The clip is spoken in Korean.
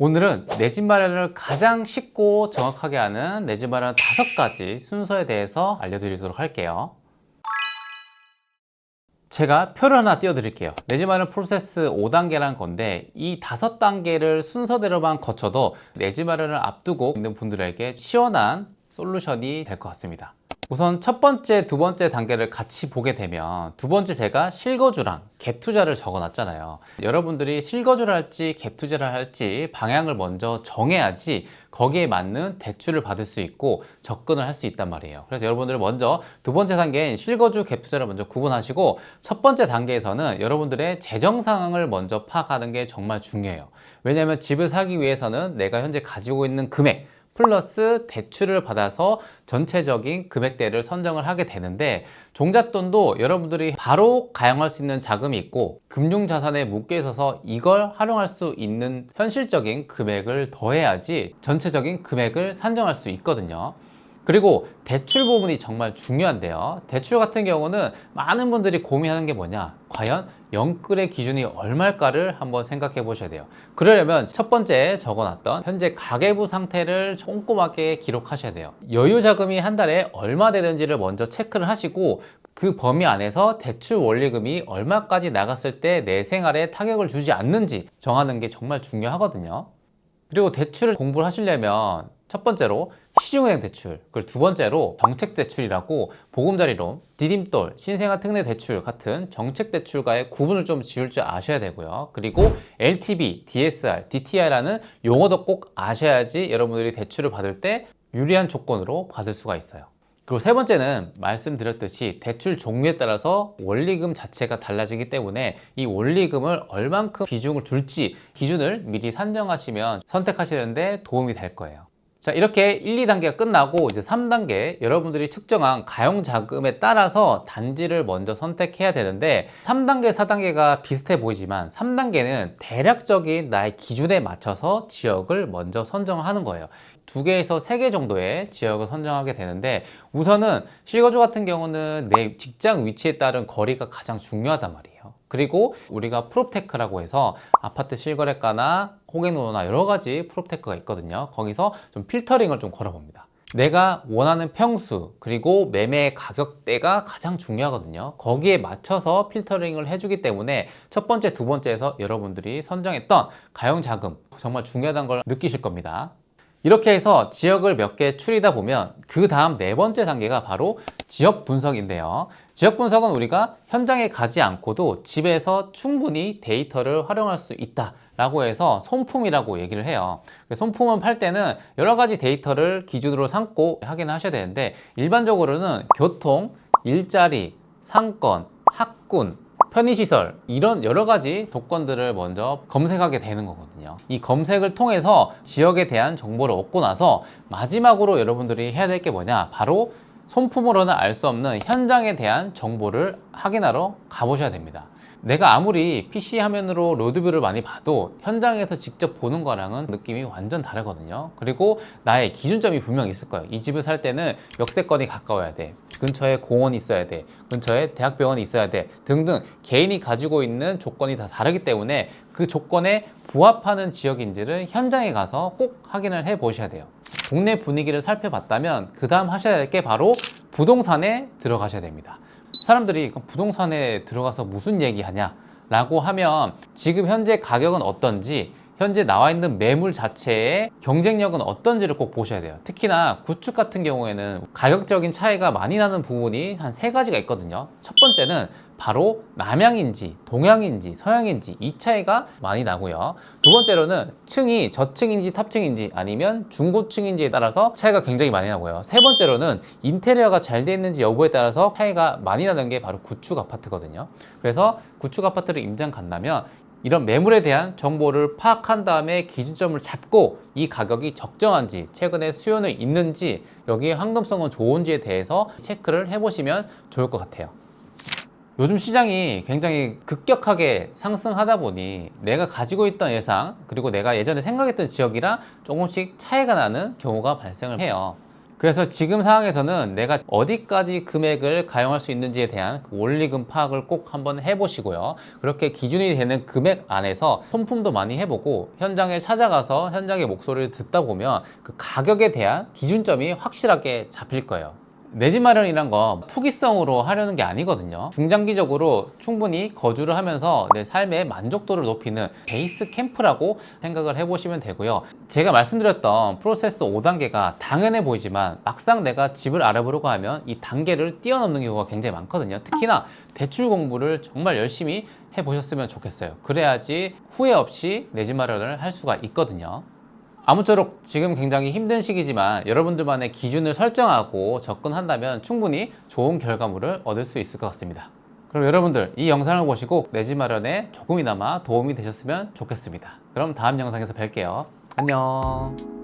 오늘은 내 집 마련을 가장 쉽고 정확하게 하는 내 집 마련 5가지 순서에 대해서 알려드리도록 할게요. 제가 표를 하나 띄워드릴게요. 내 집 마련 프로세스 5단계라는 건데 이 5단계를 순서대로만 거쳐도 내 집 마련을 앞두고 있는 분들에게 시원한 솔루션이 될 것 같습니다. 우선 첫 번째, 두 번째 단계를 같이 보게 되면 두 번째 제가 실거주랑 갭 투자를 적어 놨잖아요. 여러분들이 실거주를 할지 갭 투자를 할지 방향을 먼저 정해야지 거기에 맞는 대출을 받을 수 있고 접근을 할 수 있단 말이에요. 그래서 여러분들은 먼저 두 번째 단계인 실거주 갭 투자를 먼저 구분하시고 첫 번째 단계에서는 여러분들의 재정 상황을 먼저 파악하는 게 정말 중요해요. 왜냐하면 집을 사기 위해서는 내가 현재 가지고 있는 금액 플러스 대출을 받아서 전체적인 금액대를 선정을 하게 되는데 종잣돈도 여러분들이 바로 가용할 수 있는 자금이 있고 금융자산에 묶여 있어서 이걸 활용할 수 있는 현실적인 금액을 더해야지 전체적인 금액을 산정할 수 있거든요. 그리고 대출 부분이 정말 중요한데요. 대출 같은 경우는 많은 분들이 고민하는 게 뭐냐, 과연 영끌의 기준이 얼마일까를 한번 생각해 보셔야 돼요. 그러려면 첫 번째 적어놨던 현재 가계부 상태를 꼼꼼하게 기록하셔야 돼요. 여유 자금이 한 달에 얼마 되는지를 먼저 체크를 하시고 그 범위 안에서 대출 원리금이 얼마까지 나갔을 때 내 생활에 타격을 주지 않는지 정하는 게 정말 중요하거든요. 그리고 대출을 공부를 하시려면 첫 번째로 시중은행 대출, 그리고 두 번째로 정책 대출이라고 보금자리론, 디딤돌, 신생아 특례 대출 같은 정책 대출과의 구분을 좀 지을 줄 아셔야 되고요. 그리고 LTV, DSR, DTI라는 용어도 꼭 아셔야지 여러분들이 대출을 받을 때 유리한 조건으로 받을 수가 있어요. 그리고 세 번째는 말씀드렸듯이 대출 종류에 따라서 원리금 자체가 달라지기 때문에 이 원리금을 얼만큼 비중을 둘지 기준을 미리 산정하시면 선택하시는데 도움이 될 거예요. 자, 이렇게 1, 2단계가 끝나고 이제 3단계 여러분들이 측정한 가용자금에 따라서 단지를 먼저 선택해야 되는데 3단계, 4단계가 비슷해 보이지만 3단계는 대략적인 나의 기준에 맞춰서 지역을 먼저 선정하는 거예요. 2개에서 3개 정도의 지역을 선정하게 되는데 우선은 실거주 같은 경우는 내 직장 위치에 따른 거리가 가장 중요하단 말이에요. 그리고 우리가 프롭테크라고 해서 아파트 실거래가나 호갱노노나 여러 가지 프롭테크가 있거든요. 거기서 좀 필터링을 좀 걸어봅니다. 내가 원하는 평수 그리고 매매 가격대가 가장 중요하거든요. 거기에 맞춰서 필터링을 해주기 때문에 첫 번째, 두 번째에서 여러분들이 선정했던 가용자금 정말 중요하다는 걸 느끼실 겁니다. 이렇게 해서 지역을 몇 개 추리다 보면 그 다음 네 번째 단계가 바로 지역 분석인데요. 지역 분석은 우리가 현장에 가지 않고도 집에서 충분히 데이터를 활용할 수 있다 라고 해서 손품이라고 얘기를 해요. 손품은 팔 때는 여러 가지 데이터를 기준으로 삼고 확인을 하셔야 되는데 일반적으로는 교통, 일자리, 상권, 학군, 편의시설 이런 여러 가지 조건들을 먼저 검색하게 되는 거거든요. 이 검색을 통해서 지역에 대한 정보를 얻고 나서 마지막으로 여러분들이 해야 될 게 뭐냐, 바로 손품으로는 알 수 없는 현장에 대한 정보를 확인하러 가보셔야 됩니다. 내가 아무리 PC 화면으로 로드뷰를 많이 봐도 현장에서 직접 보는 거랑은 느낌이 완전 다르거든요. 그리고 나의 기준점이 분명히 있을 거예요. 이 집을 살 때는 역세권이 가까워야 돼, 근처에 공원이 있어야 돼, 근처에 대학병원이 있어야 돼 등등 개인이 가지고 있는 조건이 다 다르기 때문에 그 조건에 부합하는 지역인지를 현장에 가서 꼭 확인을 해 보셔야 돼요. 동네 분위기를 살펴봤다면 그 다음 하셔야 될 게 바로 부동산에 들어가셔야 됩니다. 사람들이 부동산에 들어가서 무슨 얘기하냐 라고 하면 지금 현재 가격은 어떤지, 현재 나와 있는 매물 자체의 경쟁력은 어떤지를 꼭 보셔야 돼요. 특히나 구축 같은 경우에는 가격적인 차이가 많이 나는 부분이 한 3가지가 있거든요. 첫 번째는 바로 남향인지 동향인지 서향인지 이 차이가 많이 나고요. 두 번째로는 층이 저층인지 탑층인지 아니면 중고층인지에 따라서 차이가 굉장히 많이 나고요. 세 번째로는 인테리어가 잘 돼 있는지 여부에 따라서 차이가 많이 나는 게 바로 구축 아파트거든요. 그래서 구축 아파트를 임장 간다면 이런 매물에 대한 정보를 파악한 다음에 기준점을 잡고 이 가격이 적정한지, 최근에 수요는 있는지, 여기에 황금성은 좋은지에 대해서 체크를 해보시면 좋을 것 같아요. 요즘 시장이 굉장히 급격하게 상승하다 보니 내가 가지고 있던 예상 그리고 내가 예전에 생각했던 지역이랑 조금씩 차이가 나는 경우가 발생을 해요. 그래서 지금 상황에서는 내가 어디까지 금액을 가용할 수 있는지에 대한 그 원리금 파악을 꼭 한번 해보시고요. 그렇게 기준이 되는 금액 안에서 손품도 많이 해보고 현장에 찾아가서 현장의 목소리를 듣다 보면 그 가격에 대한 기준점이 확실하게 잡힐 거예요. 내 집 마련이란 거 투기성으로 하려는 게 아니거든요. 중장기적으로 충분히 거주를 하면서 내 삶의 만족도를 높이는 베이스 캠프라고 생각을 해보시면 되고요. 제가 말씀드렸던 프로세스 5단계가 당연해 보이지만 막상 내가 집을 알아보려고 하면 이 단계를 뛰어넘는 경우가 굉장히 많거든요. 특히나 대출 공부를 정말 열심히 해보셨으면 좋겠어요. 그래야지 후회 없이 내 집 마련을 할 수가 있거든요. 아무쪼록 지금 굉장히 힘든 시기지만 여러분들만의 기준을 설정하고 접근한다면 충분히 좋은 결과물을 얻을 수 있을 것 같습니다. 그럼 여러분들 이 영상을 보시고 내 집 마련에 조금이나마 도움이 되셨으면 좋겠습니다. 그럼 다음 영상에서 뵐게요. 안녕.